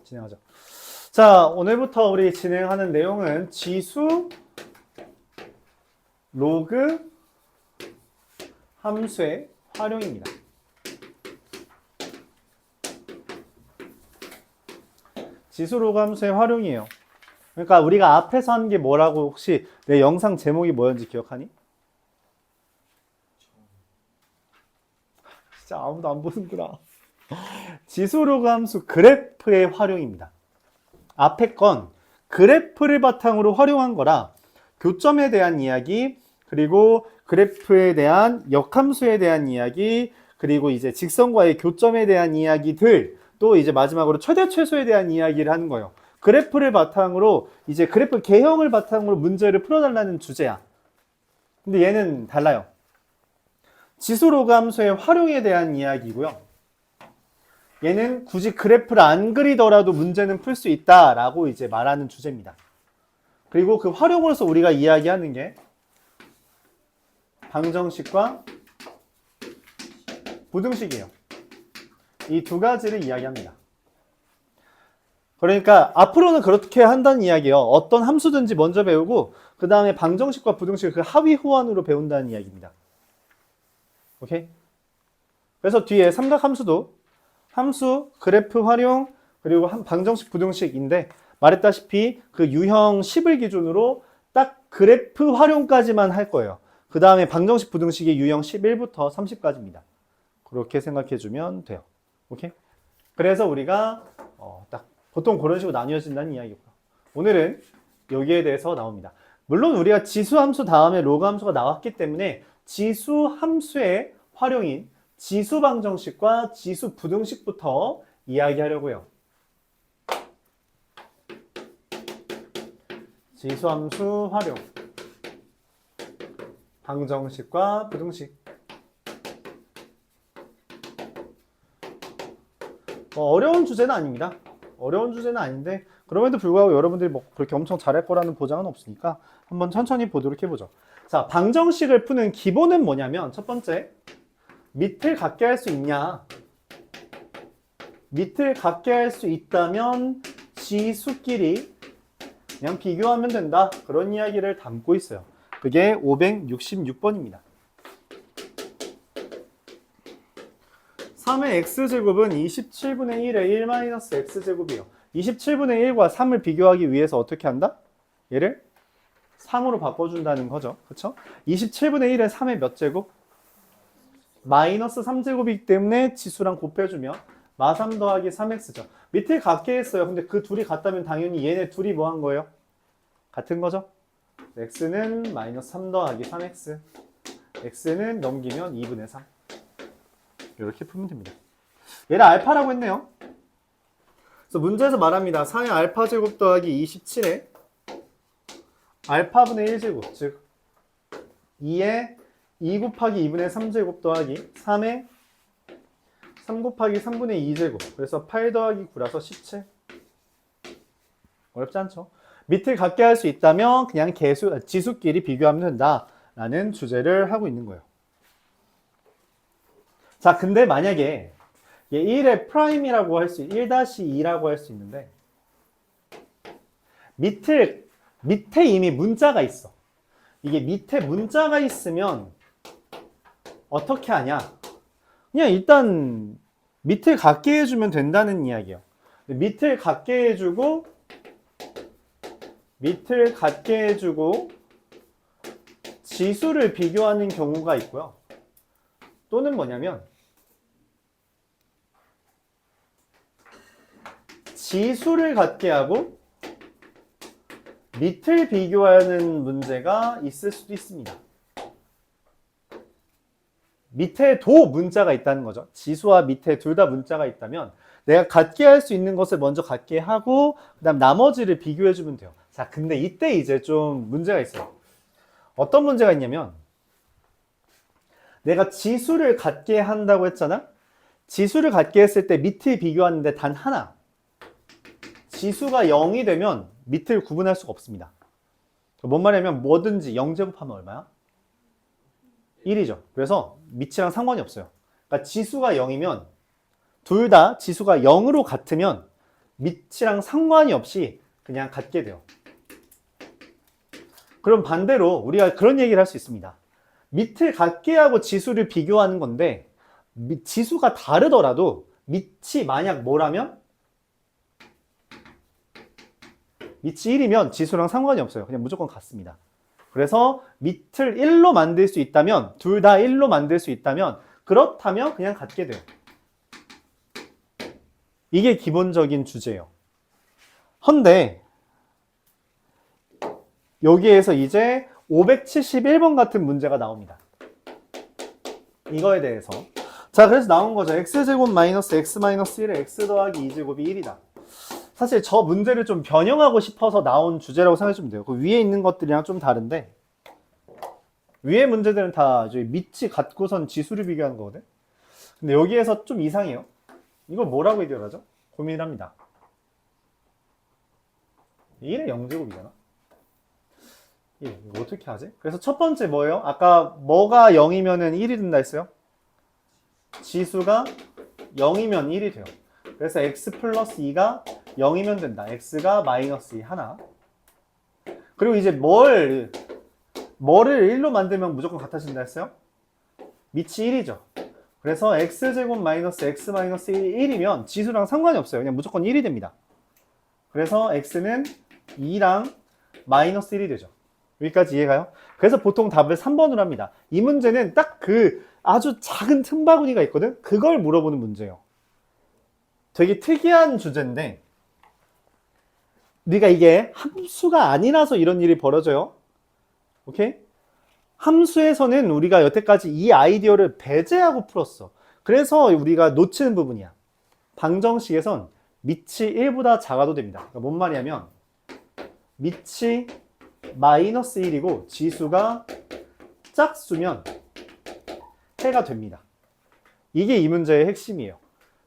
진행하죠. 자, 오늘부터 우리 진행하는 내용은 지수 로그 함수의 활용입니다. 지수 로그 함수의 활용이에요. 그러니까 우리가 앞에서 한 게 뭐라고 혹시 내 영상 제목이 뭐였는지 기억하니? 진짜 아무도 안 보는구나. 지수 로그 함수 그래프의 활용입니다. 앞에 건 그래프를 바탕으로 활용한 거라 교점에 대한 이야기, 그리고 그래프에 대한 역함수에 대한 이야기, 그리고 이제 직선과의 교점에 대한 이야기들, 또 이제 마지막으로 최대 최소에 대한 이야기를 하는 거예요. 그래프를 바탕으로 이제 그래프 개형을 바탕으로 문제를 풀어달라는 주제야. 근데 얘는 달라요. 지수 로그 함수의 활용에 대한 이야기고요. 얘는 굳이 그래프를 안 그리더라도 문제는 풀 수 있다라고 이제 말하는 주제입니다. 그리고 그 활용으로서 우리가 이야기하는 게 방정식과 부등식이에요. 이 두 가지를 이야기합니다. 그러니까 앞으로는 그렇게 한다는 이야기예요. 어떤 함수든지 먼저 배우고 그 다음에 방정식과 부등식을 그 하위 호환으로 배운다는 이야기입니다. 오케이? 그래서 뒤에 삼각함수도 함수, 그래프 활용, 그리고 방정식, 부등식인데 말했다시피 그 유형 10을 기준으로 딱 그래프 활용까지만 할 거예요. 그 다음에 방정식, 부등식이 유형 11부터 30까지입니다. 그렇게 생각해주면 돼요. 오케이? 그래서 우리가 딱 보통 그런 식으로 나뉘어진다는 이야기고요. 오늘은 여기에 대해서 나옵니다. 물론 우리가 지수 함수 다음에 로그 함수가 나왔기 때문에 지수 함수의 활용인 지수 방정식과 지수 부등식부터 이야기하려고요. 지수 함수 활용, 방정식과 부등식. 어려운 주제는 아닙니다. 어려운 주제는 아닌데 그럼에도 불구하고 여러분들이 뭐 그렇게 엄청 잘할 거라는 보장은 없으니까 한번 천천히 보도록 해보죠. 자, 방정식을 푸는 기본은 뭐냐면 첫 번째, 밑을 같게 할 수 있냐? 밑을 같게 할 수 있다면 지수끼리 그냥 비교하면 된다. 그런 이야기를 담고 있어요. 그게 566번입니다. 3의 x제곱은 27분의 1의 1-x제곱이에요. 27분의 1과 3을 비교하기 위해서 어떻게 한다? 얘를 3으로 바꿔준다는 거죠. 그쵸? 27분의 1의 3의 몇 제곱? 마이너스 3제곱이기 때문에 지수랑 곱해주면 마3 더하기 3x죠. 밑을 같게 했어요. 근데 그 둘이 같다면 당연히 얘네 둘이 뭐 한 거예요? 같은 거죠? x는 마이너스 3 더하기 3x, x는 넘기면 2분의 3. 이렇게 풀면 됩니다. 얘를 알파라고 했네요. 그래서 문제에서 말합니다. 4의 알파 제곱 더하기 27의 알파분의 1제곱, 즉 2의 2 곱하기 2분의 3제곱 더하기 3의 3 곱하기 3분의 2제곱. 그래서 8 더하기 9라서 17. 어렵지 않죠? 밑을 같게 할 수 있다면 그냥 지수끼리 비교하면 된다라는 주제를 하고 있는 거예요. 자, 근데 만약에 1의 프라임이라고 할 수, 1-2라고 할 수 있는데 밑에 이미 문자가 있어. 이게 밑에 문자가 있으면 어떻게 하냐? 그냥 일단 밑을 같게 해주면 된다는 이야기예요. 밑을 같게 해주고 지수를 비교하는 경우가 있고요. 또는 뭐냐면 지수를 같게 하고 밑을 비교하는 문제가 있을 수도 있습니다. 밑에도 문자가 있다는 거죠. 지수와 밑에 둘 다 문자가 있다면 내가 같게 할 수 있는 것을 먼저 같게 하고 그 다음 나머지를 비교해주면 돼요. 자, 근데 이때 이제 좀 문제가 있어요. 어떤 문제가 있냐면 내가 지수를 같게 한다고 했잖아. 지수를 같게 했을 때 밑을 비교하는데 단 하나, 지수가 0이 되면 밑을 구분할 수가 없습니다. 뭔 말이냐면 뭐든지 0제곱하면 얼마야? 1이죠. 그래서 밑이랑 상관이 없어요. 그러니까 지수가 0이면 둘 다 지수가 0으로 같으면 밑이랑 상관이 없이 그냥 같게 돼요. 그럼 반대로 우리가 그런 얘기를 할 수 있습니다. 밑을 같게 하고 지수를 비교하는 건데 지수가 다르더라도 밑이 만약 뭐라면? 밑이 1이면 지수랑 상관이 없어요. 그냥 무조건 같습니다. 그래서 밑을 1로 만들 수 있다면, 둘 다 1로 만들 수 있다면, 그렇다면 그냥 같게 돼요. 이게 기본적인 주제예요. 헌데 여기에서 이제 571번 같은 문제가 나옵니다. 이거에 대해서. 자, 그래서 나온 거죠. x제곱 마이너스 x 마이너스 1에 x 더하기 2제곱이 1이다. 사실 저 문제를 좀 변형하고 싶어서 나온 주제라고 생각하시면 돼요. 그 위에 있는 것들이랑 좀 다른데 위에 문제들은 다 밑이 같고선 지수를 비교하는 거거든. 근데 여기에서 좀 이상해요. 이걸 뭐라고 해결하죠? 고민을 합니다. 1의 0제곱이잖아. 1, 이거 어떻게 하지? 그래서 첫 번째 뭐예요? 아까 뭐가 0이면 1이 된다 했어요? 지수가 0이면 1이 돼요. 그래서 x 플러스 2가 0이면 된다. x가 마이너스 2 하나. 그리고 이제 뭐를 1로 만들면 무조건 같아진다 했어요? 밑이 1이죠. 그래서 x제곱 마이너스 x 마이너스 1이면 지수랑 상관이 없어요. 그냥 무조건 1이 됩니다. 그래서 x는 2랑 마이너스 1이 되죠. 여기까지 이해가요? 그래서 보통 답을 3번으로 합니다. 이 문제는 딱 그 아주 작은 틈바구니가 있거든? 그걸 물어보는 문제예요. 되게 특이한 주제인데 우리가 이게 함수가 아니라서 이런 일이 벌어져요. 오케이? 함수에서는 우리가 여태까지 이 아이디어를 배제하고 풀었어. 그래서 우리가 놓치는 부분이야. 방정식에선 밑이 1보다 작아도 됩니다. 그러니까 뭔 말이냐면 밑이 마이너스 1이고 지수가 짝수면 해가 됩니다. 이게 이 문제의 핵심이에요.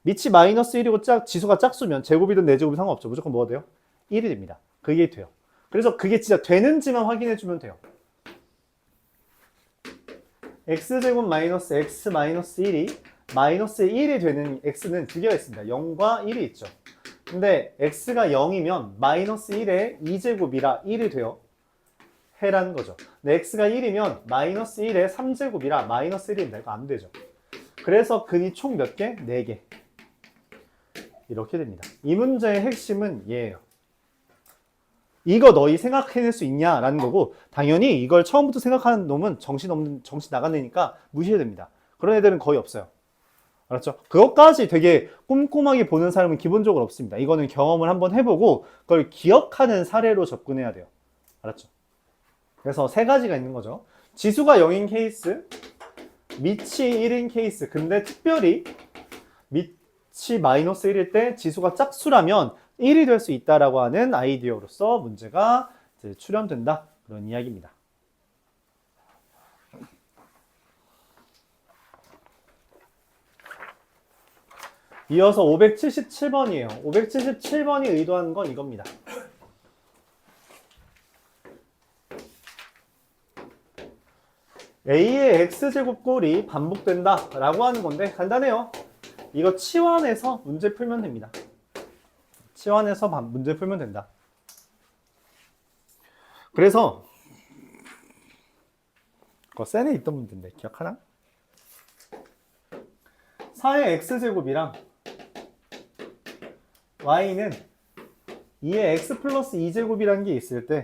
밑이 마이너스 1이고 지수가 짝수면 제곱이든 내제곱이 상관없죠. 무조건 뭐가 돼요? 1이 됩니다. 그게 돼요. 그래서 그게 진짜 되는지만 확인해 주면 돼요. x제곱 마이너스 x 마이너스 1이 마이너스 1이 되는 x는 두 개가 있습니다. 0과 1이 있죠. 근데 x가 0이면 마이너스 1의 2제곱이라 1이 돼요. 해라는 거죠. 근데 x가 1이면 마이너스 1의 3제곱이라 마이너스 1입니다. 이거 안 되죠. 그래서 근이 총 몇 개? 4개. 이렇게 됩니다. 이 문제의 핵심은 얘예요. 이거 너희 생각해낼 수 있냐? 라는 거고 당연히 이걸 처음부터 생각하는 놈은 정신 나간 애니까 무시해야 됩니다. 그런 애들은 거의 없어요. 알았죠? 그것까지 되게 꼼꼼하게 보는 사람은 기본적으로 없습니다. 이거는 경험을 한번 해보고 그걸 기억하는 사례로 접근해야 돼요. 알았죠? 그래서 세 가지가 있는 거죠. 지수가 0인 케이스, 밑이 1인 케이스. 근데 특별히 밑이 마이너스 1일 때 지수가 짝수라면 1이 될 수 있다라고 하는 아이디어로서 문제가 이제 출현된다. 그런 이야기입니다. 이어서 577번이에요. 577번이 의도하는 건 이겁니다. A의 X제곱 꼴이 반복된다 라고 하는 건데 간단해요. 이거 치환해서 문제 풀면 됩니다. 치환해서 문제 풀면 된다. 그래서 그거 센에 있던 문제인데 기억하나? 4의 X제곱이랑 Y는 2의 X 플러스 2제곱이라는 게 있을 때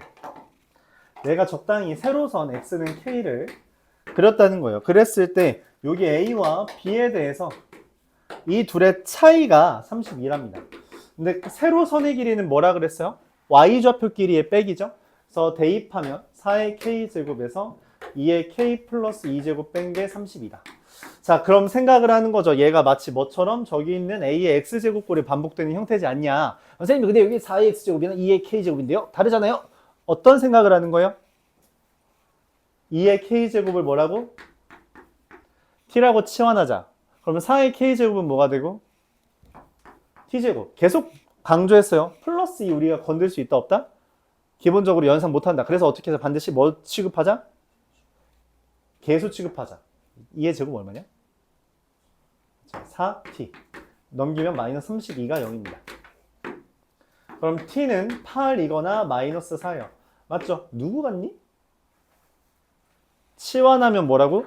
내가 적당히 세로선 X는 K를 그렸다는 거예요. 그랬을 때 여기 A와 B에 대해서 이 둘의 차이가 32랍니다. 근데 세로선의 길이는 뭐라 그랬어요? Y좌표 길이의 빼기죠. 그래서 대입하면 4의 K제곱에서 2의 K 플러스 2제곱 뺀 게 30이다. 자, 그럼 생각을 하는 거죠. 얘가 마치 뭐처럼 저기 있는 A의 X제곱꼴이 반복되는 형태지 않냐. 선생님, 근데 여기 4의 X제곱이나 2의 K제곱인데요? 다르잖아요? 어떤 생각을 하는 거예요? 2의 K제곱을 뭐라고? T라고 치환하자. 그러면 4의 K제곱은 뭐가 되고? T제곱. 계속 강조했어요. 플러스 2 우리가 건들 수 있다 없다? 기본적으로 연상 못한다. 그래서 어떻게 해서 반드시 뭐 취급하자? 계수 취급하자. 2의 제곱 얼마냐? 4t. 넘기면 마이너스 32가 0입니다. 그럼 t는 8이거나 마이너스 4예요. 맞죠? 누구 같니? 치환하면 뭐라고?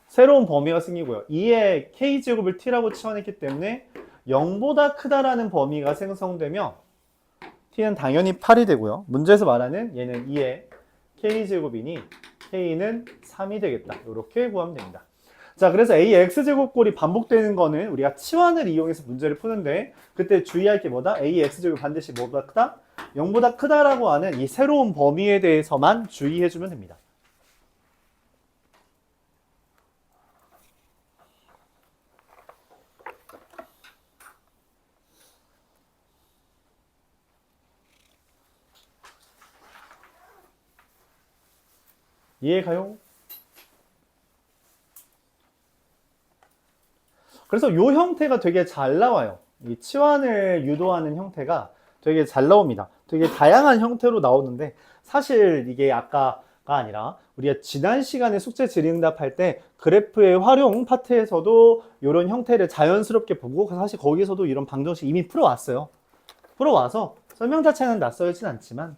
새로운 범위가 생기고요. 2의 k제곱을 t라고 치환했기 때문에 0보다 크다라는 범위가 생성되며 t는 당연히 8이 되고요. 문제에서 말하는 얘는 2의 k제곱이니 k는 3이 되겠다. 이렇게 구하면 됩니다. 자, 그래서 a x제곱꼴이 반복되는 거는 우리가 치환을 이용해서 문제를 푸는데 그때 주의할 게 뭐다? a x제곱이 반드시 뭐보다 크다? 0보다 크다라고 하는 이 새로운 범위에 대해서만 주의해주면 됩니다. 이해가요? 그래서 이 형태가 되게 잘 나와요. 이 치환을 유도하는 형태가 되게 잘 나옵니다. 되게 다양한 형태로 나오는데 사실 이게 아까가 아니라 우리가 지난 시간에 숙제 질의응답할 때 그래프의 활용 파트에서도 이런 형태를 자연스럽게 보고 사실 거기서도 이런 방정식 이미 풀어왔어요. 풀어와서 설명 자체는 낯설진 않지만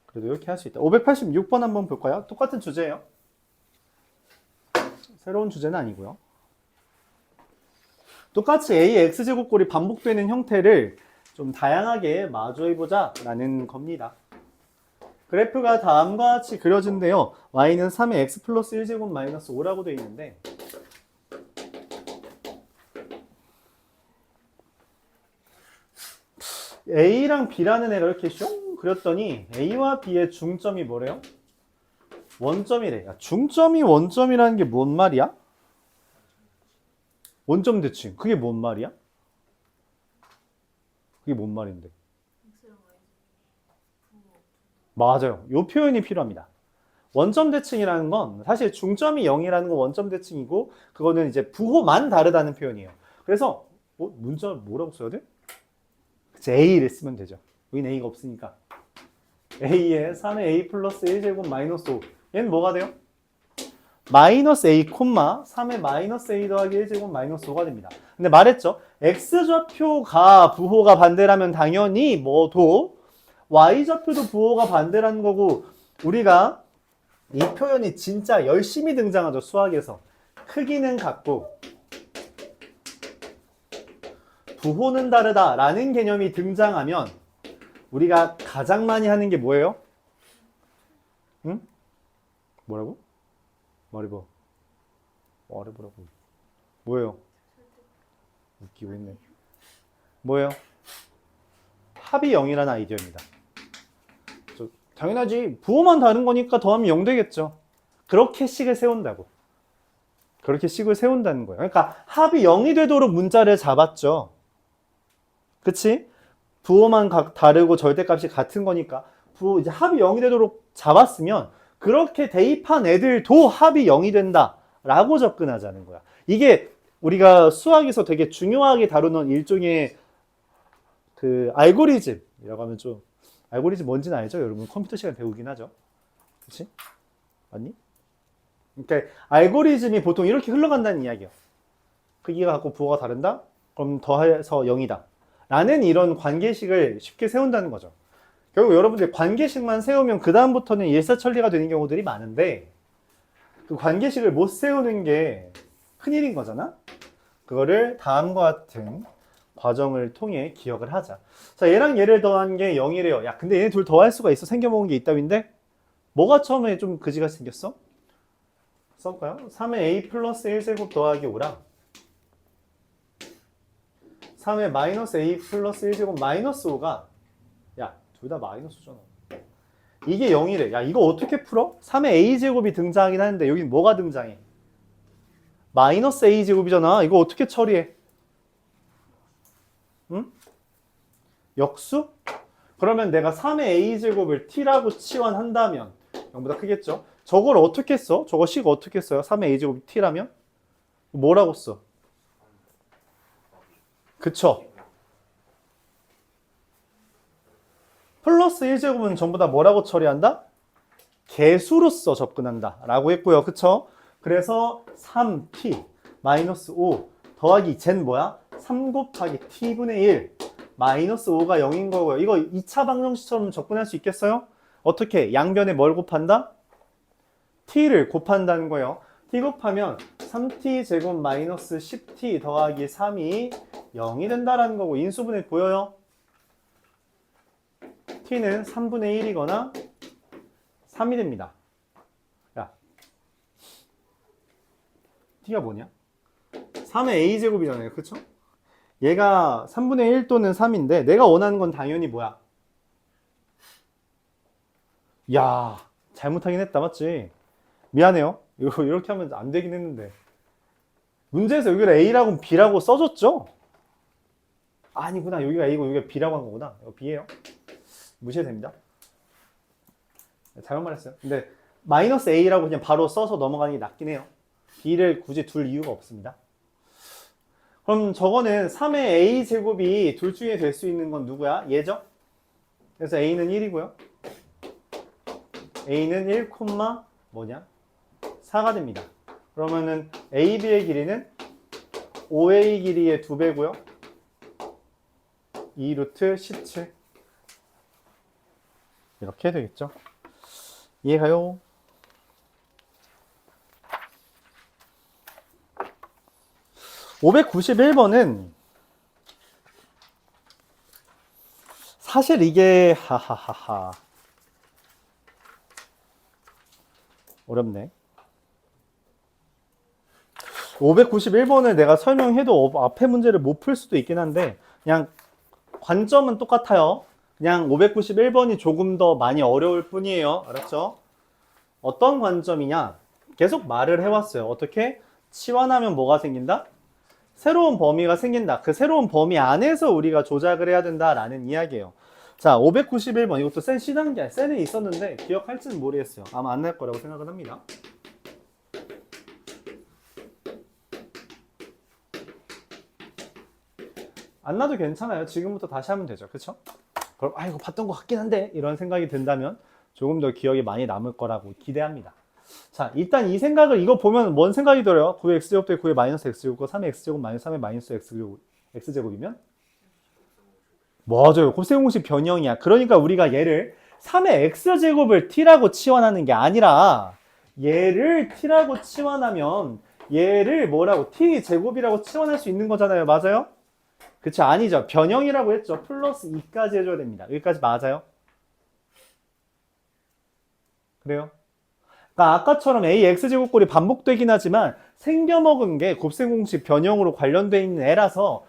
그래도 이렇게 할 수 있다. 586번 한번 볼까요? 똑같은 주제예요. 새로운 주제는 아니고요. 똑같이 a x제곱꼴이 반복되는 형태를 좀 다양하게 마주해보자 라는 겁니다. 그래프가 다음과 같이 그려진데요. y는 3의 x 플러스 1제곱 마이너스 5라고 되어 있는데 a랑 b라는 애를 이렇게 슝 그렸더니 a와 b의 중점이 뭐래요? 원점이래. 야, 중점이 원점이라는 게 뭔 말이야? 원점 대칭. 그게 뭔 말이야? 그게 뭔 말인데? 맞아요. 이 표현이 필요합니다. 원점 대칭이라는 건 사실 중점이 0이라는 건 원점 대칭이고 그거는 이제 부호만 다르다는 표현이에요. 그래서 문자 뭐라고 써야 돼? 그치, A를 쓰면 되죠. 여기는 A가 없으니까. A에 3의 A 플러스 1제곱 마이너스 5. 얘는 뭐가 돼요? 마이너스 A, 3의 마이너스 A 더하기 1제곱 마이너스 5가 됩니다. 근데 말했죠. X좌표가 부호가 반대라면 당연히 뭐도 Y좌표도 부호가 반대라는 거고 우리가 이 표현이 진짜 열심히 등장하죠. 수학에서. 크기는 같고 부호는 다르다라는 개념이 등장하면 우리가 가장 많이 하는 게 뭐예요? 응? 뭐라고? 말해봐. 말해보라고. 뭐예요? 웃기고 있네. 뭐예요? 합이 0이라는 아이디어입니다. 당연하지. 부호만 다른 거니까 더하면 0 되겠죠. 그렇게 식을 세운다고. 그렇게 식을 세운다는 거예요. 그러니까 합이 0이 되도록 문자를 잡았죠. 그치? 부호만 다르고 절대값이 같은 거니까 이제 합이 0이 되도록 잡았으면 그렇게 대입한 애들도 합이 0이 된다라고 접근하자는 거야. 이게 우리가 수학에서 되게 중요하게 다루는 일종의 그 알고리즘이라고 하면 좀 알고리즘 뭔지는 알죠? 여러분 컴퓨터 시간 배우긴 하죠. 그치? 맞니? 그러니까 알고리즘이 보통 이렇게 흘러간다는 이야기예요. 크기가 같고 부호가 다른다? 그럼 더해서 0이다. 라는 이런 관계식을 쉽게 세운다는 거죠. 결국 여러분들 관계식만 세우면 그 다음부터는 일사천리가 되는 경우들이 많은데 그 관계식을 못 세우는 게 큰일인 거잖아. 그거를 다음과 같은 과정을 통해 기억을 하자. 자, 얘랑 얘를 더한 게 0이래요. 야, 근데 얘네 둘 더할 수가 있어? 생겨먹은 게 있다윈데? 뭐가 처음에 좀 그지가 생겼어? 써볼까요? 3의 a 플러스 1제곱 더하기 5랑 3의 마이너스 a 플러스 1제곱 마이너스 5가 야, 둘 다 마이너스잖아. 이게 0이래. 야, 이거 어떻게 풀어? 3의 a제곱이 등장하긴 하는데 여기 뭐가 등장해? 마이너스 a제곱이잖아. 이거 어떻게 처리해? 응? 역수? 그러면 내가 3의 a제곱을 t라고 치환한다면 0보다 크겠죠? 저걸 어떻게 써? 저거 식 어떻게 써요? 3의 a제곱이 t라면? 뭐라고 써? 그쵸? 플러스 1제곱은 전부 다 뭐라고 처리한다? 개수로서 접근한다 라고 했고요. 그쵸? 그래서 3t 마이너스 5 더하기 젠 뭐야? 3 곱하기 t분의 1 마이너스 5가 0인 거고요. 이거 2차 방정식처럼 접근할 수 있겠어요? 어떻게? 양변에 뭘 곱한다? t를 곱한다는 거예요. t 곱하면 3t 제곱 마이너스 10t 더하기 3이 0이 된다라는 거고 인수분해 보여요? t는 3분의 1이거나 3이 됩니다. 야, t가 뭐냐? 3의 a제곱이잖아요. 그쵸? 얘가 3분의 1 또는 3인데 내가 원하는 건 당연히 뭐야? 야, 잘못하긴 했다. 맞지? 미안해요. 이거 이렇게 하면 안 되긴 했는데. 문제에서 여기를 A라고 B라고 써줬죠? 아니구나. 여기가 A고 여기가 B라고 한 거구나. 이거 B예요. 무시해도 됩니다. 잘못 말했어요. 근데 마이너스 A라고 그냥 바로 써서 넘어가는 게 낫긴 해요. B를 굳이 둘 이유가 없습니다. 그럼 저거는 3의 A제곱이 둘 중에 될 수 있는 건 누구야? 얘죠? 그래서 A는 1이고요. A는 1, 뭐냐? 4가 됩니다. 그러면은 AB의 길이는 5A 길이의 2배고요. 2 루트 17 이렇게 되겠죠. 이해가요? (591번은) 사실 이게 하하하하 어렵네. 591번을 내가 설명해도 앞에 문제를 못 풀 수도 있긴 한데 그냥 관점은 똑같아요. 그냥 591번이 조금 더 많이 어려울 뿐이에요. 알았죠? 어떤 관점이냐? 계속 말을 해왔어요. 어떻게? 치환하면 뭐가 생긴다? 새로운 범위가 생긴다. 그 새로운 범위 안에서 우리가 조작을 해야 된다라는 이야기예요. 자, 591번 이것도 센 C단계, 센에 있었는데 기억할지는 모르겠어요. 아마 안 날 거라고 생각은 합니다. 안 나도 괜찮아요. 지금부터 다시 하면 되죠. 그쵸? 그럼 이거 봤던 것 같긴 한데 이런 생각이 든다면 조금 더 기억이 많이 남을 거라고 기대합니다. 자, 일단 이 생각을 이거 보면 뭔 생각이 들어요? 9의 x제곱 대 9의 마이너스 x제곱과 3의 x제곱 마이너스 3의 마이너스 x제곱이면? 맞아요. 곱셈 공식 변형이야. 그러니까 우리가 얘를 3의 x제곱을 t라고 치환하는 게 아니라 얘를 t라고 치환하면 얘를 뭐라고 t제곱이라고 치환할 수 있는 거잖아요. 맞아요? 그쵸? 아니죠. 변형이라고 했죠. 플러스 2까지 해줘야 됩니다. 여기까지 맞아요? 그래요? 그러니까 아까처럼 AX제곱꼴이 반복되긴 하지만 생겨먹은 게 곱셈공식 변형으로 관련되어 있는 애라서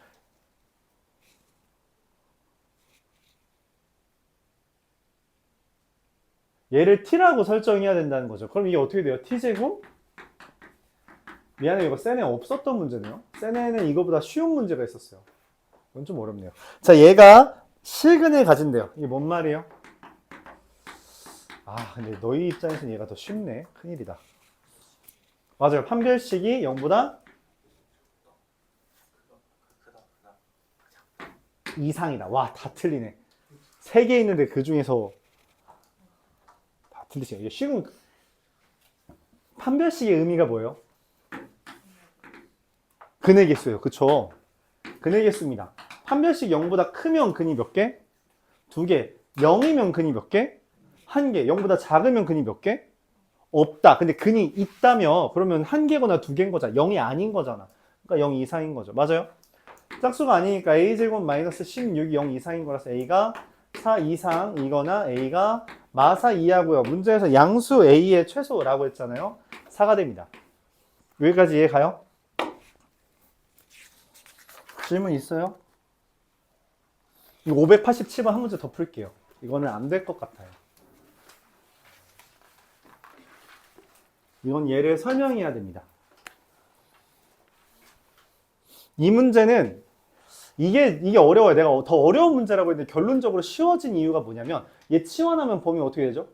얘를 t라고 설정해야 된다는 거죠. 그럼 이게 어떻게 돼요? t제곱? 미안해요. 이거 센에 없었던 문제네요. 센에는 이거보다 쉬운 문제가 있었어요. 이건 좀 어렵네요. 자, 얘가 실근을 가진대요. 이게 뭔 말이에요? 근데 너희 입장에서는 얘가 더 쉽네. 큰일이다. 맞아요. 판별식이 0보다 이상이다. 와, 다 틀리네. 3개 있는데 그 중에서 다 틀리시네. 이게 쉬운 판별식의 의미가 뭐예요? 근의 개수예요. 그쵸? 근의 개수입니다. 판별식 0보다 크면 근이 몇 개? 2개. 0이면 근이 몇 개? 1개. 0보다 작으면 근이 몇 개? 없다. 근데 근이 있다며 그러면 1개거나 2개인 거잖아. 0이 아닌 거잖아. 그러니까 0 이상인 거죠. 맞아요? 짝수가 아니니까 a제곱 마이너스 16이 0 이상인 거라서 a가 4 이상이거나 a가 마사 2하고요. 문제에서 양수 a의 최소라고 했잖아요. 4가 됩니다. 여기까지 이해 가요? 질문 있어요? 이거 587번 한 문제 더 풀게요. 이거는 안 될 것 같아요. 이건 얘를 설명해야 됩니다. 이 문제는 이게 어려워요. 내가 더 어려운 문제라고 했는데 결론적으로 쉬워진 이유가 뭐냐면 얘 치환하면 범위 어떻게 되죠?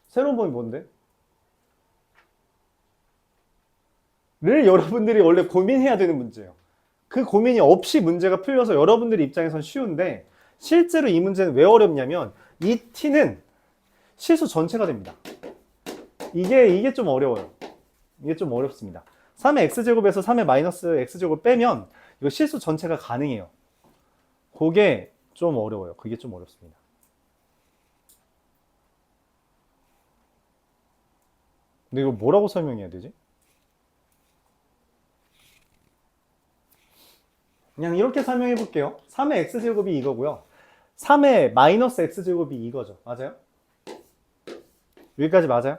새로운 범위 뭔데? 를 여러분들이 원래 고민해야 되는 문제예요. 그 고민이 없이 문제가 풀려서 여러분들 입장에선 쉬운데 실제로 이 문제는 왜 어렵냐면 이 t는 실수 전체가 됩니다. 이게 좀 어려워요. 이게 좀 어렵습니다. 3의 x제곱에서 3의 마이너스 x제곱 빼면 이거 실수 전체가 가능해요. 그게 좀 어려워요. 그게 좀 어렵습니다. 근데 이거 뭐라고 설명해야 되지? 그냥 이렇게 설명해 볼게요. 3의 x제곱이 이거고요. 3의 마이너스 x제곱이 이거죠. 맞아요? 여기까지 맞아요?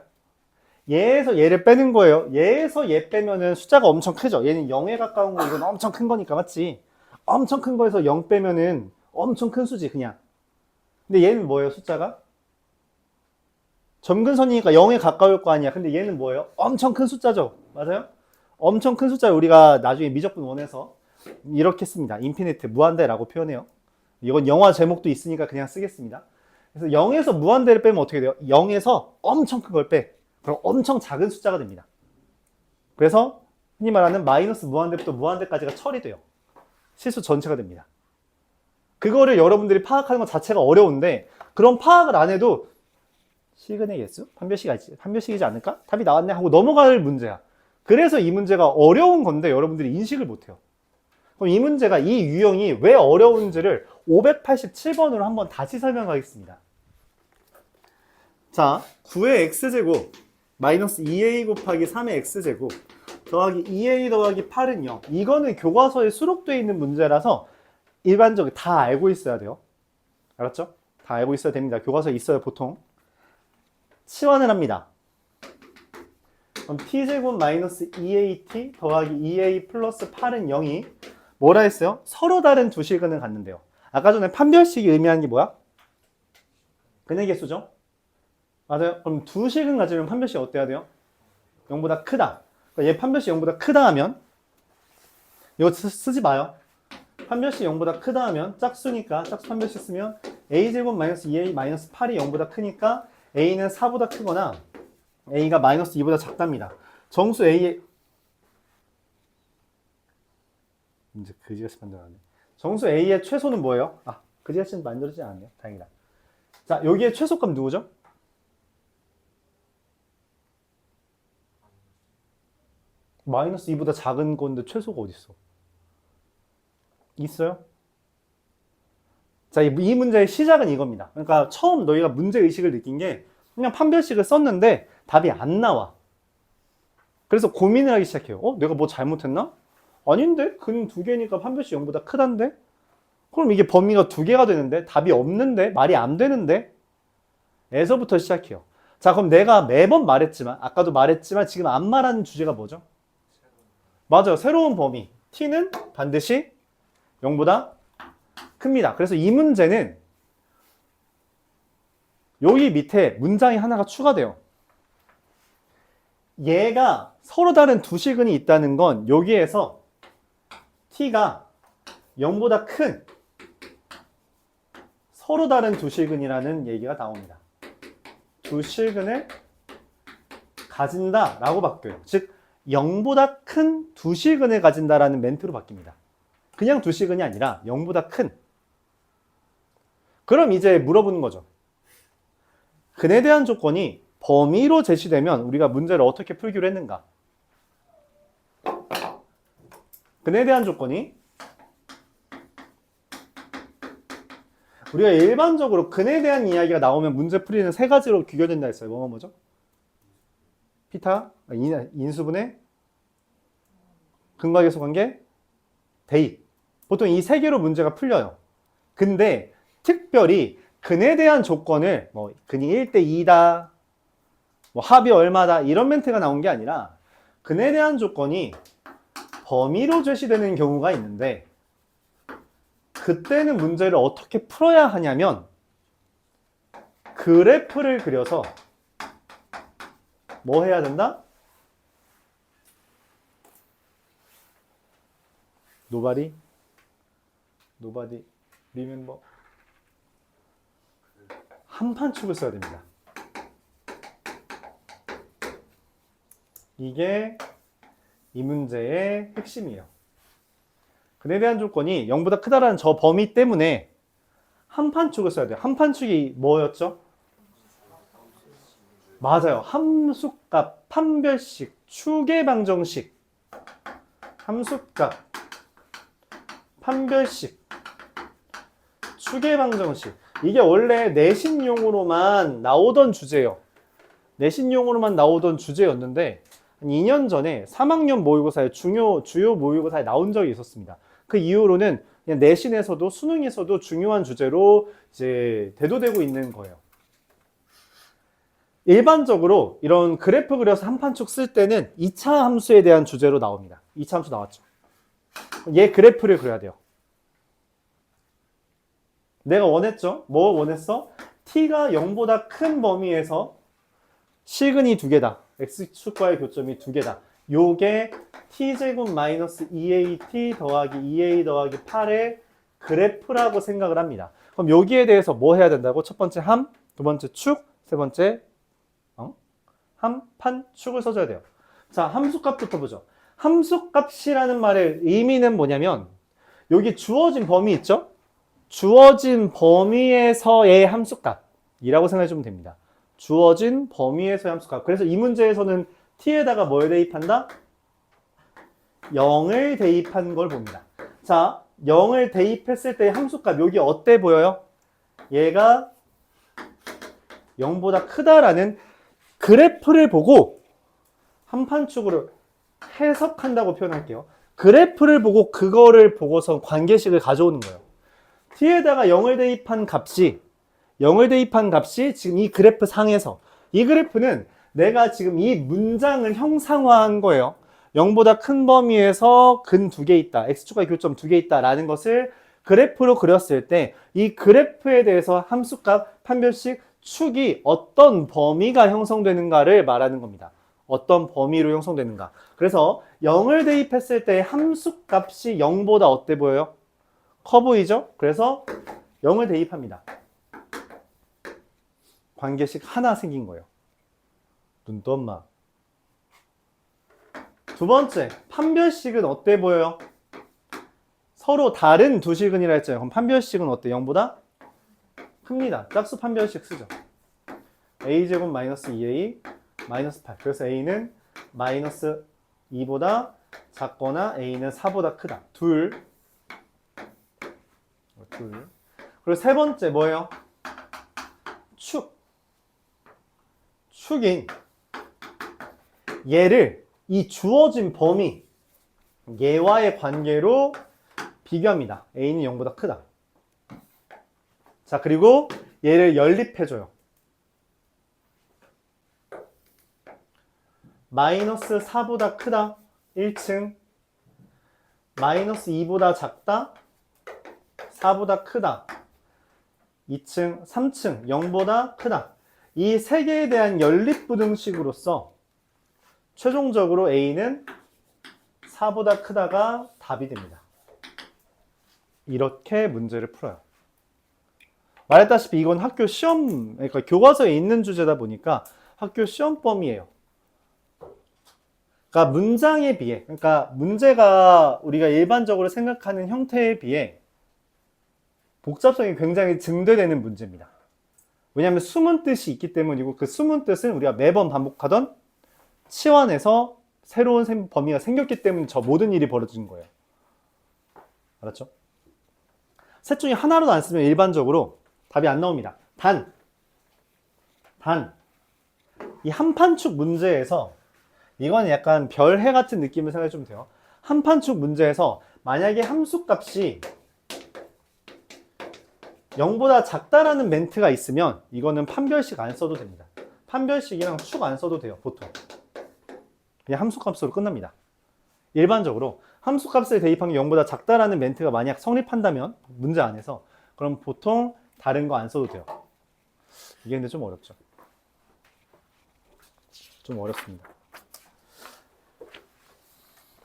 얘에서 얘를 빼는 거예요. 얘에서 얘 빼면은 숫자가 엄청 크죠. 얘는 0에 가까운 거 이건 엄청 큰 거니까 맞지? 엄청 큰 거에서 0 빼면은 엄청 큰 수지 그냥. 근데 얘는 뭐예요 숫자가? 점근선이니까 0에 가까울 거 아니야. 근데 얘는 뭐예요? 엄청 큰 숫자죠. 맞아요? 엄청 큰 숫자 우리가 나중에 미적분 원에서 이렇게 씁니다. 인피니트 무한대라고 표현해요. 이건 영화 제목도 있으니까 그냥 쓰겠습니다. 그래서 0에서 무한대를 빼면 어떻게 돼요? 0에서 엄청 큰 걸 빼. 그럼 엄청 작은 숫자가 됩니다. 그래서 흔히 말하는 마이너스 무한대부터 무한대까지가 처리돼요. 실수 전체가 됩니다. 그거를 여러분들이 파악하는 것 자체가 어려운데 그런 파악을 안 해도 시그널 예수? 판별식이지 않을까? 답이 나왔네 하고 넘어갈 문제야. 그래서 이 문제가 어려운 건데 여러분들이 인식을 못해요. 그럼 이 문제가 이 유형이 왜 어려운지를 587번으로 한번 다시 설명하겠습니다. 자, 9의 x제곱 마이너스 2a 곱하기 3의 x제곱 더하기 2a 더하기 8은 0. 이거는 교과서에 수록되어 있는 문제라서 일반적으로 다 알고 있어야 돼요. 알았죠? 다 알고 있어야 됩니다. 교과서에 있어요, 보통. 치환을 합니다. 그럼 t제곱 마이너스 2at 더하기 2a 플러스 8은 0이 뭐라 했어요? 서로 다른 두 실근을 갖는데요. 아까 전에 판별식이 의미하는 게 뭐야? 근의 개수죠? 맞아요. 그럼 두 실근 가지면 판별식 어때야 돼요? 0보다 크다. 그러니까 얘 판별식 0보다 크다 하면 이거 쓰지 마요. 판별식 0보다 크다 하면 짝수니까 짝수 판별식 쓰면 a제곱 마이너스 2a 마이너스 8이 0보다 크니까 a는 4보다 크거나 a가 마이너스 2보다 작답니다. 정수 a의 이제 그지같이 만들어놨네. 정수 a의 최소는 뭐예요? 아, 그지같이 만들어지지 않았네요. 다행이다. 자, 여기에 최소값 누구죠? 마이너스 2보다 작은 건데 최소가 어디 있어? 있어요? 자, 이 문제의 시작은 이겁니다. 그러니까 처음 너희가 문제의식을 느낀 게 그냥 판별식을 썼는데 답이 안 나와. 그래서 고민을 하기 시작해요. 내가 뭐 잘못했나? 아닌데? 근 두 개니까 판별식 0보다 크단데? 그럼 이게 범위가 두 개가 되는데? 답이 없는데? 말이 안 되는데? 에서부터 시작해요. 자, 그럼 내가 매번 말했지만, 아까도 말했지만 지금 안 말하는 주제가 뭐죠? 맞아요. 새로운 범위. t는 반드시 0보다 큽니다. 그래서 이 문제는 여기 밑에 문장이 하나가 추가돼요. 얘가 서로 다른 두 실근이 있다는 건 여기에서 t가 0보다 큰 서로 다른 두 실근이라는 얘기가 나옵니다. 두 실근을 가진다 라고 바뀌어요. 즉 0보다 큰 두 실근을 가진다라는 멘트로 바뀝니다. 그냥 두 실근이 아니라 0보다 큰. 그럼 이제 물어보는 거죠. 근에 대한 조건이 범위로 제시되면 우리가 문제를 어떻게 풀기로 했는가? 근에 대한 조건이 우리가 일반적으로 근에 대한 이야기가 나오면 문제 풀이는 세 가지로 규결된다 했어요. 뭐죠? 피타, 인수분해, 근과계수 관계, 대입. 보통 이 세 개로 문제가 풀려요. 근데 특별히 근에 대한 조건을 뭐 근이 1대 2다, 뭐 합이 얼마다 이런 멘트가 나온 게 아니라 근에 대한 조건이 범위로 제시되는 경우가 있는데 그때는 문제를 어떻게 풀어야 하냐면 그래프를 그려서 뭐 해야 된다? Nobody remember? 한판축을 써야 됩니다. 이게 이 문제의 핵심이에요. 근에 대한 조건이 0보다 크다라는 저 범위 때문에 한판축을 써야 돼요. 한판축이 뭐였죠? 맞아요. 함수값, 판별식, 추계방정식, 함수값, 판별식, 축의 방정식. 이게 원래 내신용으로만 나오던 주제예요. 내신용으로만 나오던 주제였는데 2년 전에 3학년 모의고사에 주요 모의고사에 나온 적이 있었습니다. 그 이후로는 그냥 내신에서도 수능에서도 중요한 주제로 이제 대두되고 있는 거예요. 일반적으로 이런 그래프 그려서 한판축 쓸 때는 2차 함수에 대한 주제로 나옵니다. 2차 함수 나왔죠. 얘 그래프를 그려야 돼요. 내가 원했죠? 뭐 원했어? t가 0보다 큰 범위에서 시근이 두 개다. x축과의 교점이 두 개다. 요게 t제곱 마이너스 2at 더하기 2a 더하기 8의 그래프라고 생각을 합니다. 그럼 여기에 대해서 뭐 해야 된다고? 첫 번째 함, 두 번째 축, 세 번째 함, 판, 축을 써줘야 돼요. 자, 함수값부터 보죠. 함수값이라는 말의 의미는 뭐냐면 여기 주어진 범위 있죠? 주어진 범위에서의 함수값이라고 생각해주면 됩니다. 주어진 범위에서의 함수값. 그래서 이 문제에서는 t에다가 뭘 대입한다? 0을 대입한 걸 봅니다. 자, 0을 대입했을 때 함수값 여기 어때 보여요? 얘가 0보다 크다라는 그래프를 보고 한판축으로 해석한다고 표현할게요. 그래프를 보고 그거를 보고서 관계식을 가져오는 거예요. t에다가 0을 대입한 값이 지금 이 그래프 상에서 이 그래프는 내가 지금 이 문장을 형상화한 거예요. 0보다 큰 범위에서 근 두 개 있다. x축과의 교점 두 개 있다. 라는 것을 그래프로 그렸을 때 이 그래프에 대해서 함수값, 판별식, 축이 어떤 범위가 형성되는가를 말하는 겁니다. 어떤 범위로 형성되는가. 그래서 0을 대입했을 때 함수값이 0보다 어때 보여요? 커 보이죠? 그래서 0을 대입합니다. 관계식 하나 생긴 거예요. 눈도 엄마. 두 번째, 판별식은 어때 보여요? 서로 다른 두 식은이라 했잖아요. 그럼 판별식은 어때? 0보다 큽니다. 짝수 판별식 쓰죠. a제곱 마이너스 2a 마이너스 8. 그래서 a는 마이너스 2보다 작거나 a는 4보다 크다. 둘. 그리고 세 번째 뭐예요? 축인 얘를 이 주어진 범위 얘와의 관계로 비교합니다. a는 0보다 크다. 자, 그리고 얘를 연립해줘요. 마이너스 4보다 크다 1층, 마이너스 2보다 작다 4보다 크다 2층, 3층 0보다 크다. 이 세 개에 대한 연립부등식으로서 최종적으로 a는 4보다 크다가 답이 됩니다. 이렇게 문제를 풀어요. 말했다시피 이건 학교 시험, 그러니까 교과서에 있는 주제다 보니까 학교 시험 범위예요. 그러니까 문장에 비해, 그러니까 문제가 우리가 일반적으로 생각하는 형태에 비해 복잡성이 굉장히 증대되는 문제입니다. 왜냐하면 숨은 뜻이 있기 때문이고 그 숨은 뜻은 우리가 매번 반복하던 치환에서 새로운 범위가 생겼기 때문에 저 모든 일이 벌어진 거예요. 알았죠? 셋 중에 하나로도 안 쓰면 일반적으로 답이 안 나옵니다. 단, 이 한판축 문제에서 이건 약간 별해 같은 느낌을 생각해 주면 돼요. 한판축 문제에서 만약에 함수값이 0보다 작다라는 멘트가 있으면 이거는 판별식 안 써도 됩니다. 판별식이랑 축 안 써도 돼요, 보통. 그냥 함수값으로 끝납니다. 일반적으로 함수값을 대입한 게 0보다 작다라는 멘트가 만약 성립한다면 문제 안에서 그럼 보통 다른 거 안 써도 돼요. 이게 근데 좀 어렵죠. 좀 어렵습니다.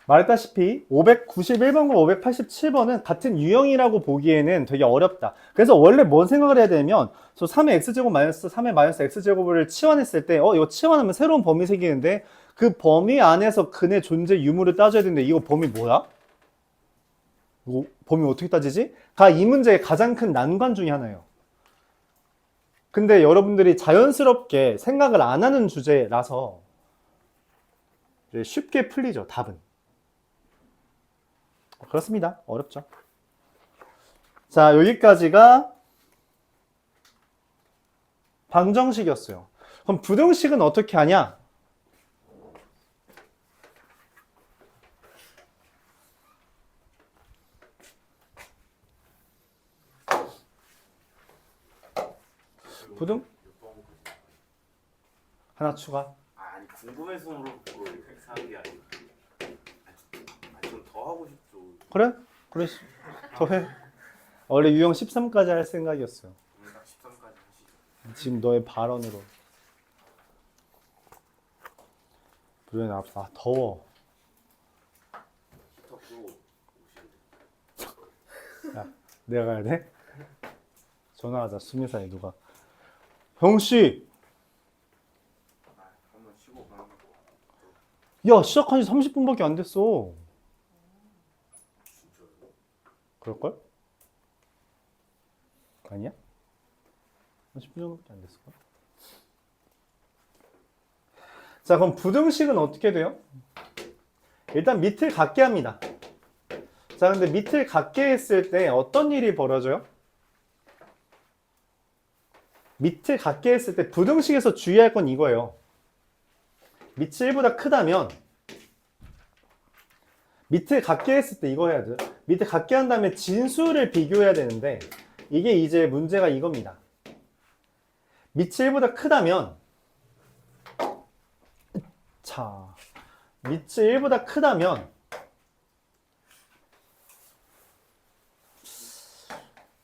말했다시피 591번과 587번은 같은 유형이라고 보기에는 되게 어렵다. 그래서 원래 뭔 생각을 해야 되냐면 3의 x제곱 마이너스 3의 마이너스 x제곱을 치환했을 때 이거 치환하면 새로운 범위 생기는데 그 범위 안에서 근의 존재 유무를 따져야 되는데 이거 범위 뭐야? 이거 범위 어떻게 따지지? 이 문제의 가장 큰 난관 중에 하나예요. 근데 여러분들이 자연스럽게 생각을 안 하는 주제라서 쉽게 풀리죠, 답은. 그렇습니다. 어렵죠. 자, 여기까지가 방정식이었어요. 그럼 부등식은 어떻게 하냐? 부등? 하나 추가. 아니 궁금해서 물어보고 이렇게 사는 게 아니고 좀 더 하고 싶죠. 그래? 그래. 더해. 원래 유형 13까지 할 생각이었어요. 딱 13까지 하시죠. 지금 너의 발언으로. 불에 나왔어. 아, 더워. 히터 끄고 오시면 야, 내가 가야 돼? 전화하자. 수미사에 누가. 형씨! 한번 쉬고 가는 거. 야, 시작한 지 30분밖에 안 됐어. 진짜요? 그럴걸? 아니야? 30분 정도밖에 안 됐을걸? 자, 그럼 부등식은 어떻게 돼요? 일단 밑을 같게 합니다. 자, 근데 밑을 같게 했을 때 어떤 일이 벌어져요? 밑을 같게 했을 때 부등식에서 주의할 건 이거예요. 밑이 1보다 크다면 밑을 같게 했을 때 이거 해야 돼. 밑을 같게 한 다음에 진수를 비교해야 되는데 이게 이제 문제가 이겁니다. 밑이 1보다 크다면 자, 밑이 1보다 크다면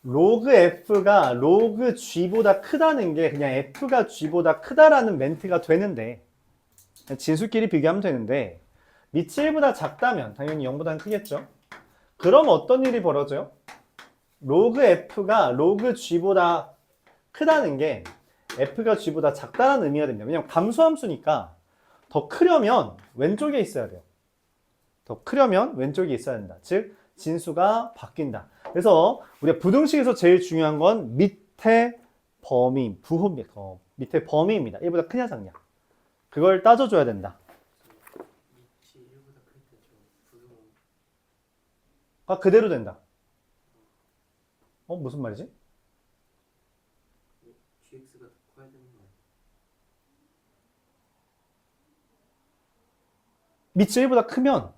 로그 F가 로그 G보다 크다는 게 그냥 F가 G보다 크다라는 멘트가 되는데 진수끼리 비교하면 되는데 밑이 1보다 작다면 당연히 0보다는 크겠죠. 그럼 어떤 일이 벌어져요? 로그 F가 로그 G보다 크다는 게 F가 G보다 작다는 의미가 됩니다. 왜냐면 감소함수니까 더 크려면 왼쪽에 있어야 돼요. 더 크려면 왼쪽에 있어야 된다. 즉 진수가 바뀐다. 그래서 우리가 부등식에서 제일 중요한 건 밑에 범위, 밑에 범위입니다. 1보다 크냐 작냐. 그걸 따져줘야 된다. 밑이 1보다 클 때 저 부등호 아, 그대로 된다. 무슨 말이지? GX가 더 커야 되는 거 아니야? 밑이 1보다 크면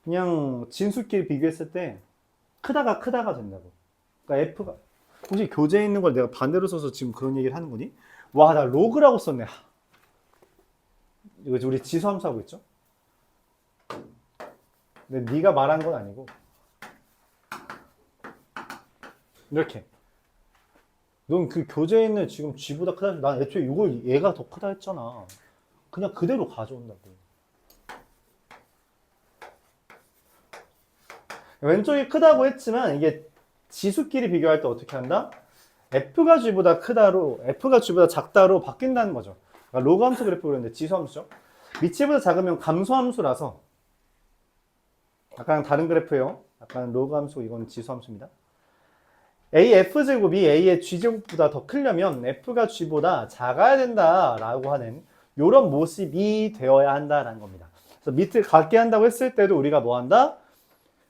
그냥 진수끼리 비교했을 때 크다가 된다고. 그러니까 F가 혹시 교재에 있는 걸 내가 반대로 써서 지금 그런 얘기를 하는 거니? 와, 나 로그라고 썼네. 이거 우리 지수함수 하고 있죠? 근데 네가 말한 건 아니고 이렇게 넌 그 교재에 있는 지금 G보다 크다. 난 애초에 이걸 얘가 더 크다 했잖아. 그냥 그대로 가져온다고. 왼쪽이 크다고 했지만 이게 지수끼리 비교할 때 어떻게 한다? F가 G보다 크다로 F가 G보다 작다로 바뀐다는 거죠. 그러니까 로그 함수 그래프 그랬는데 지수함수죠. 밑이보다 작으면 감소함수라서 약간 다른 그래프예요. 약간 로그 함수 이건 지수함수입니다. AF제곱이 A의 G제곱보다 더 크려면 F가 G보다 작아야 된다라고 하는 이런 모습이 되어야 한다라는 겁니다. 그래서 밑을 같게 한다고 했을 때도 우리가 뭐 한다?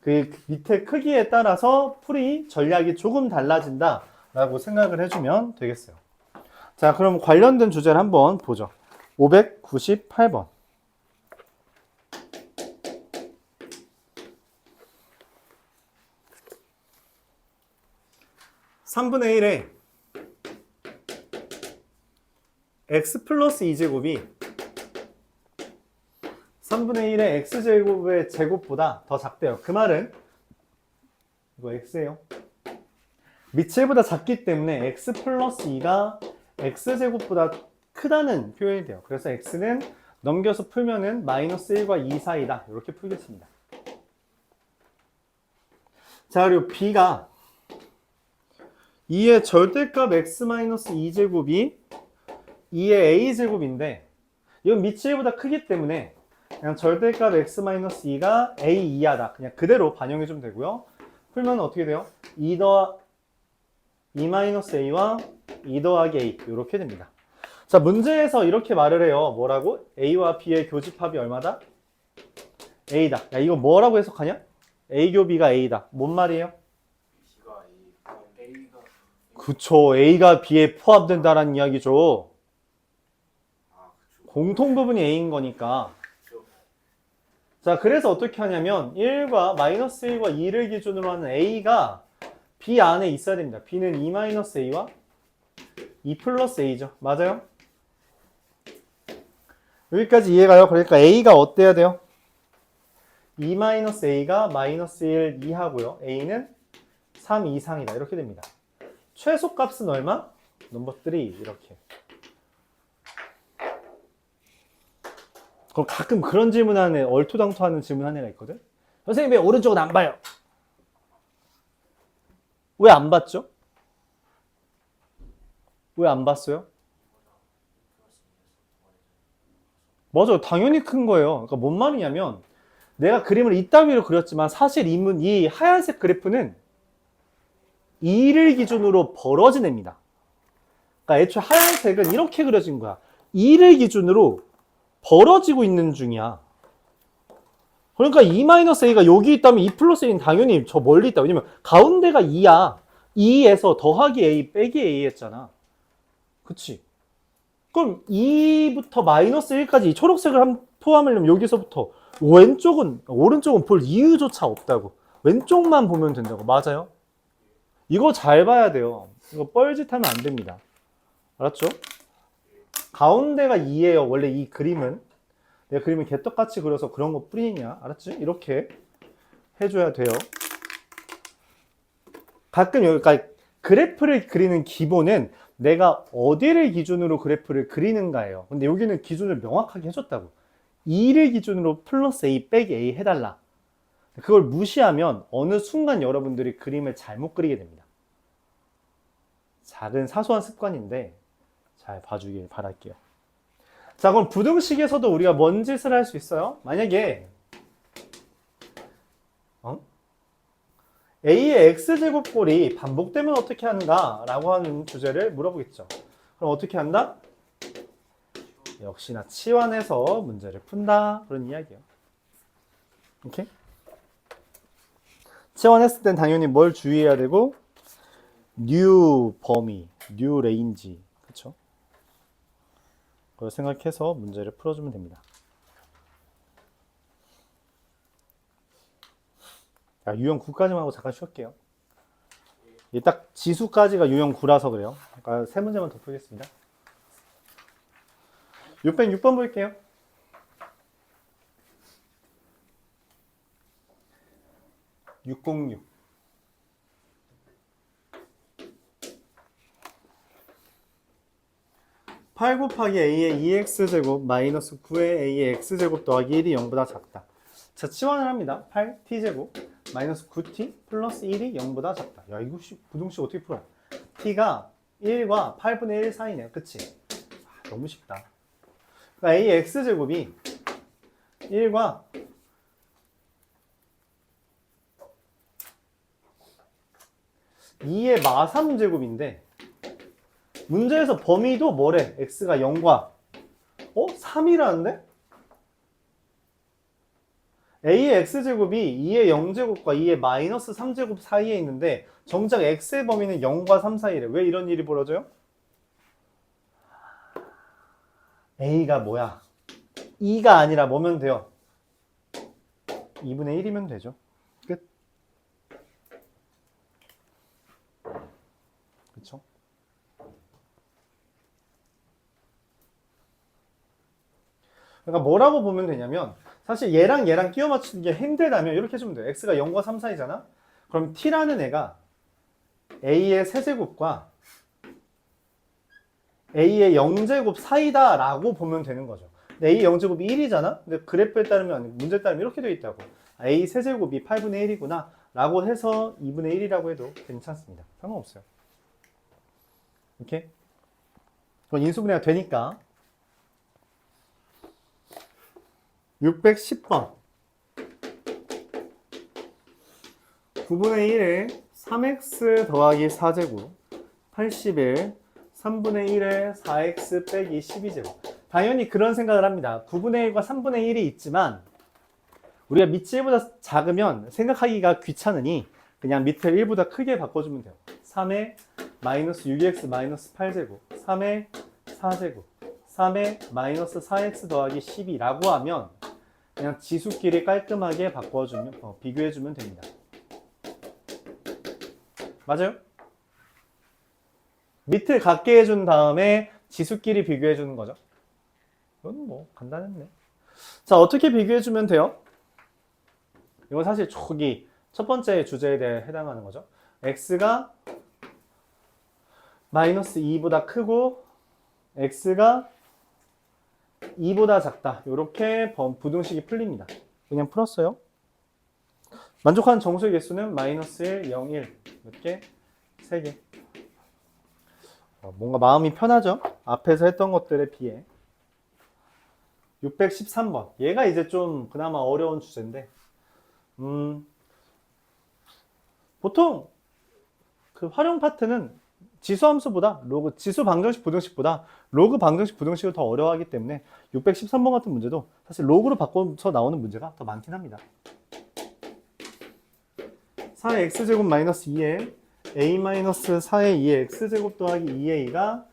그 밑에 크기에 따라서 풀이 전략이 조금 달라진다라고 생각을 해주면 되겠어요. 자, 그럼 관련된 주제를 한번 보죠. 598번. 3분의 1에 x 플러스 2제곱이 3분의 1의 x제곱의 제곱보다 더 작대요. 그 말은 이거 x예요. 밑을보다 작기 때문에 x 플러스 2가 x제곱보다 크다는 표현이 돼요. 그래서 x는 넘겨서 풀면은 마이너스 1과 2 사이다. 이렇게 풀겠습니다. 자, 그리고 b가 2의 절대값 x-2제곱이 2의 a제곱인데 이건 밑이 1보다 크기 때문에 그냥 절대값 x-2가 a 이하다. 그냥 그대로 반영해주면 되고요. 풀면 어떻게 돼요? 2-a와 2 더하기 a 이렇게 됩니다. 자, 문제에서 이렇게 말을 해요. 뭐라고? a와 b의 교집합이 얼마다? a다. 야, 이거 뭐라고 해석하냐? a 교 b가 a다. 뭔 말이에요? B가 A, A가 그쵸. A가 B에 포함된다라는 이야기죠. 아, 그쵸. 공통 부분이 A인 거니까. 자, 그래서 어떻게 하냐면 1과 마이너스 1과 2를 기준으로 하는 A가 B 안에 있어야 됩니다. B는 2 마이너스 A와 2 플러스 A죠. 맞아요? 여기까지 이해가요? 그러니까 A가 어때야 돼요? 2 마이너스 A가 마이너스 1 이하고요. A는 3 이상이다. 이렇게 됩니다. 최소값은 얼마? 넘버 3 이렇게. 그럼 가끔 그런 질문하는 애, 얼토당토하는 질문하는 애가 있거든? 선생님 왜 오른쪽은 안 봐요? 왜 안 봤죠? 왜 안 봤어요? 맞아요. 당연히 큰 거예요. 그러니까 뭔 말이냐면 내가 그림을 이따위로 그렸지만 사실 이 하얀색 그래프는 2를 기준으로 벌어진 애입니다. 그러니까 애초에 하얀색은 이렇게 그려진 거야. 2를 기준으로 벌어지고 있는 중이야. 그러니까 2-A가 여기 있다면 2 플러스 A는 당연히 저 멀리 있다. 왜냐면 가운데가 2야. 2에서 더하기 A 빼기 A 했잖아. 그치? 그럼 2부터 마이너스 1까지 이 초록색을 포함하려면 여기서부터 오른쪽은 볼 이유조차 없다고. 왼쪽만 보면 된다고. 맞아요? 이거 잘 봐야 돼요. 이거 뻘짓하면 안 됩니다. 알았죠? 가운데가 2예요. 원래 이 그림은. 내가 그림을 개떡같이 그려서 그런 거 뿌리냐? 알았지? 이렇게 해줘야 돼요. 가끔 여기까지 그래프를 그리는 기본은 내가 어디를 기준으로 그래프를 그리는가예요. 근데 여기는 기준을 명확하게 해줬다고. 2를 기준으로 플러스 A 빼기 A 해달라. 그걸 무시하면 어느 순간 여러분들이 그림을 잘못 그리게 됩니다. 작은 사소한 습관인데 잘 봐주길 바랄게요. 자, 그럼 부등식에서도 우리가 뭔 짓을 할 수 있어요? 만약에 A의 X제곱꼴이 반복되면 어떻게 하는가? 라고 하는 주제를 물어보겠죠. 그럼 어떻게 한다? 역시나 치환해서 문제를 푼다. 그런 이야기예요. 오케이? 치환했을 땐 당연히 뭘 주의해야 되고 뉴 범위, 뉴 레인지, 그쵸? 그걸 생각해서 문제를 풀어주면 됩니다. 자, 유형 9까지만 하고 잠깐 쉴게요. 이게 딱 지수까지가 유형 9라서 그래요. 그러니까 세 문제만 더 풀겠습니다. 606번 볼게요. 606. 8 곱하기 A의 2X제곱 마이너스 9의 A의 X제곱 더하기 1이 0보다 작다. 자, 치환을 합니다. 8T제곱 마이너스 9T 플러스 1이 0보다 작다. 야, 이거 부등식 어떻게 풀어요? T가 1과 8분의 1 사이네요. 그치? 아, 너무 쉽다. 그러니까 A의 X제곱이 1과 2의 마3제곱인데 문제에서 범위도 뭐래? X가 0과 3이라는데? A의 X제곱이 2의 0제곱과 2의 마이너스 3제곱 사이에 있는데 정작 X의 범위는 0과 3 사이래. 왜 이런 일이 벌어져요? A가 뭐야? 2가 아니라 뭐면 돼요? 2분의 1이면 되죠. 끝. 그쵸? 그러니까 뭐라고 보면 되냐면 사실 얘랑 끼워 맞추는 게 힘들다면 이렇게 해주면 돼요. X가 0과 3 사이잖아? 그럼 T라는 애가 A의 세제곱과 A의 0제곱 사이다 라고 보면 되는 거죠. 근데 A 0제곱이 1이잖아? 근데 그래프에 따르면, 문제에 따르면 이렇게 되어 있다고. A 세제곱이 8분의 1이구나 라고 해서 2분의 1이라고 해도 괜찮습니다. 상관없어요. 이렇게? 그건 인수분해가 되니까. 610번 9분의 1에 3x 더하기 4제곱 81 3분의 1에 4x 빼기 12제곱. 당연히 그런 생각을 합니다. 9분의 1과 3분의 1이 있지만 우리가 밑이 1보다 작으면 생각하기가 귀찮으니 그냥 밑을 1보다 크게 바꿔주면 돼요. 3에 마이너스 6x 마이너스 8제곱 3의 4제곱 3의 마이너스 4x 더하기 12라고 하면 그냥 지수끼리 깔끔하게 바꿔주면 비교해주면 됩니다. 맞아요? 밑을 같게 해준 다음에 지수끼리 비교해주는 거죠. 이건 뭐 간단했네. 자, 어떻게 비교해주면 돼요? 이건 사실 저기 첫 번째 주제에 대해 해당하는 거죠. x가 마이너스 2보다 크고 x가 2보다 작다. 이렇게 부등식이 풀립니다. 그냥 풀었어요. 만족하는 정수의 개수는 마이너스 1, 0, 1. 몇 개? 3개. 뭔가 마음이 편하죠? 앞에서 했던 것들에 비해. 613번. 얘가 이제 좀 그나마 어려운 주제인데, 보통 그 활용 파트는 지수함수보다 지수 방정식 부등식보다 로그 방정식 부등식을 더 어려워하기 때문에 613번 같은 문제도 사실 로그로 바꿔서 나오는 문제가 더 많긴 합니다. 4의 x제곱 마이너스 2에 a 마이너스 4의 2의 x제곱 더하기 2a가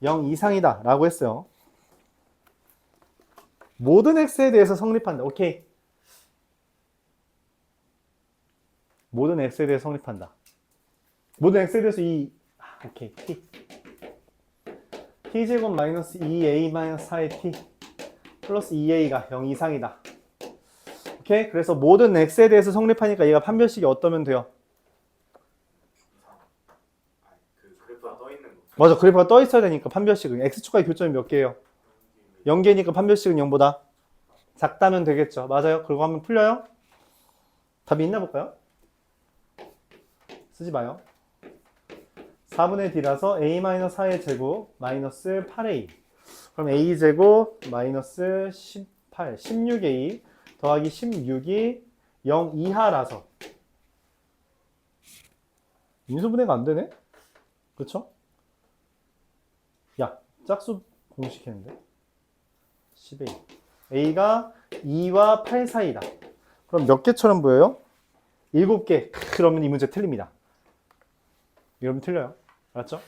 0 이상이다 라고 했어요. 모든 x에 대해서 성립한다. 오케이. 모든 x에 대해서 성립한다. 모든 x에 대해서 오케이. t제곱 마이너스 2a 마이너스 4의 t 플러스 2a가 0 이상이다. 오케이. 그래서 모든 x에 대해서 성립하니까 얘가 판별식이 어떠면 돼요? 그 그래프가 떠 있는 거. 맞아. 그래프가 떠 있어야 되니까 판별식은 x축과의 교점이 몇 개예요? 0개니까 판별식은 0보다 작다면 되겠죠. 맞아요. 그리고 한번 풀려요? 답이 있나 볼까요? 쓰지 마요. 4분의 d라서 a-4의 제곱 마이너스 8a. 그럼 a제곱 마이너스 18, 16a 더하기 16이 0 이하라서 인수분해가 안 되네? 그쵸? 야, 짝수 공식 했는데 10a. a가 2와 8 사이다. 그럼 몇 개처럼 보여요? 7개. 그러면 이 문제 틀립니다. 이러면 틀려요. 알았죠?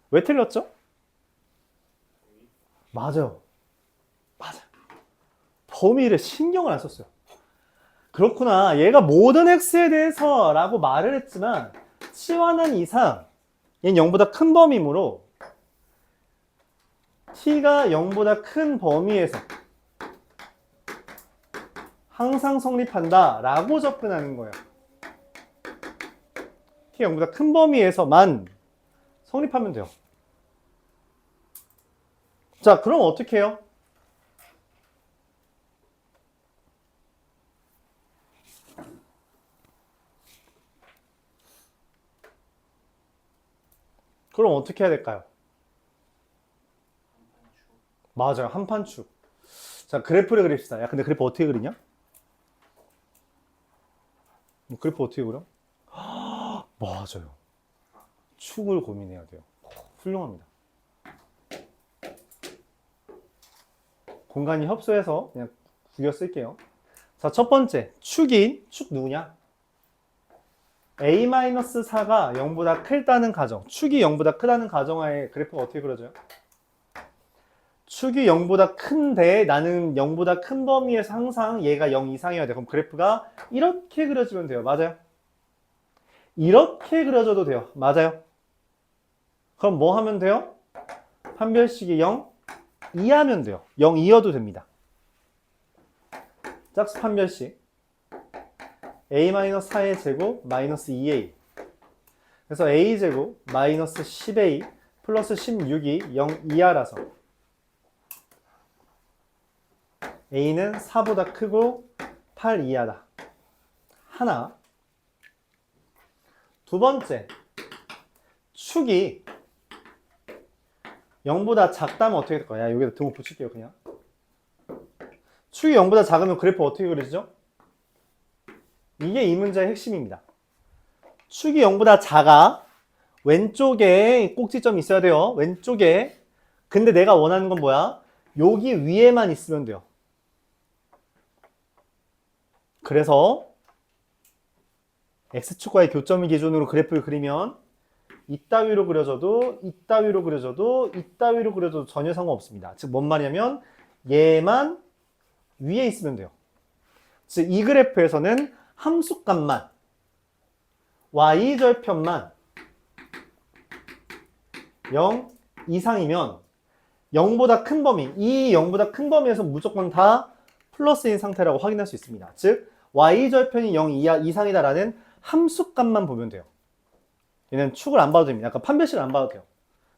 왜 틀렸죠? 맞아요. 맞아요. 범위를 신경을 안 썼어요. 그렇구나. 얘가 모든 x에 대해서 라고 말을 했지만 치환한 이상 얘는 0보다 큰 범위이므로 t가 0보다 큰 범위에서 항상 성립한다 라고 접근하는 거예요. t가 0보다 큰 범위에서만 성립하면 돼요. 자, 그럼 어떻게 해요? 그럼 어떻게 해야 될까요? 맞아요. 한판축. 자, 그래프를 그립시다. 야, 근데 그래프 어떻게 그리냐? 그래프 어떻게 그려? 맞아요. 축을 고민해야 돼요. 훌륭합니다. 공간이 협소해서 그냥 구겨 쓸게요. 자, 첫 번째 축 누구냐? a-4가 0보다 크다는 가정, 축이 0보다 크다는 가정하에 그래프가 어떻게 그려져요? 축이 0보다 큰데 나는 0보다 큰 범위에서 항상 얘가 0 이상이어야 돼. 그럼 그래프가 이렇게 그려지면 돼요. 맞아요? 이렇게 그려져도 돼요. 맞아요? 그럼 뭐 하면 돼요? 판별식이 0 이하면 돼요. 0 이어도 됩니다. 짝수 판별식 a-4의 제곱 마이너스 2a. 그래서 a제곱 마이너스 10a 플러스 16이 0 이하라서 a는 4보다 크고 8 이하다. 하나. 두 번째, 축이 0보다 작다면 어떻게 될 거야? 여기다 등호 붙일게요, 그냥. 축이 0보다 작으면 그래프 어떻게 그려지죠? 이게 이 문제의 핵심입니다. 축이 0보다 작아. 왼쪽에 꼭지점이 있어야 돼요. 왼쪽에. 근데 내가 원하는 건 뭐야? 여기 위에만 있으면 돼요. 그래서 X축과의 교점을 기준으로 그래프를 그리면 이따위로 그려져도 이따위로 그려져도 이따위로 그려져도 전혀 상관없습니다. 즉 뭔 말이냐면 얘만 위에 있으면 돼요. 즉 이 그래프에서는 함수값만 y절편만 0 이상이면 0보다 큰 범위, 이 0보다 큰 범위에서 무조건 다 플러스인 상태라고 확인할 수 있습니다. 즉 y절편이 0 이상이다라는 함수값만 보면 돼요. 얘는 축을 안 봐도 됩니다. 약간 판별식을 안 봐도 돼요.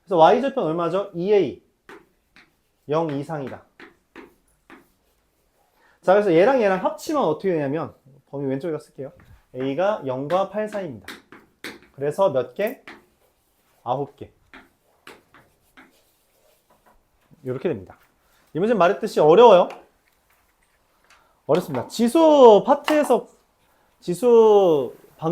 그래서 y절편 얼마죠? 2a 0 이상이다. 자, 그래서 얘랑 얘랑 합치면 어떻게 되냐면 범위 왼쪽에다 쓸게요. a가 0과 8 사이입니다. 그래서 몇 개? 9개. 이렇게 됩니다. 이 문제 말했듯이 어려워요. 어렵습니다. 지수 파트에서 지수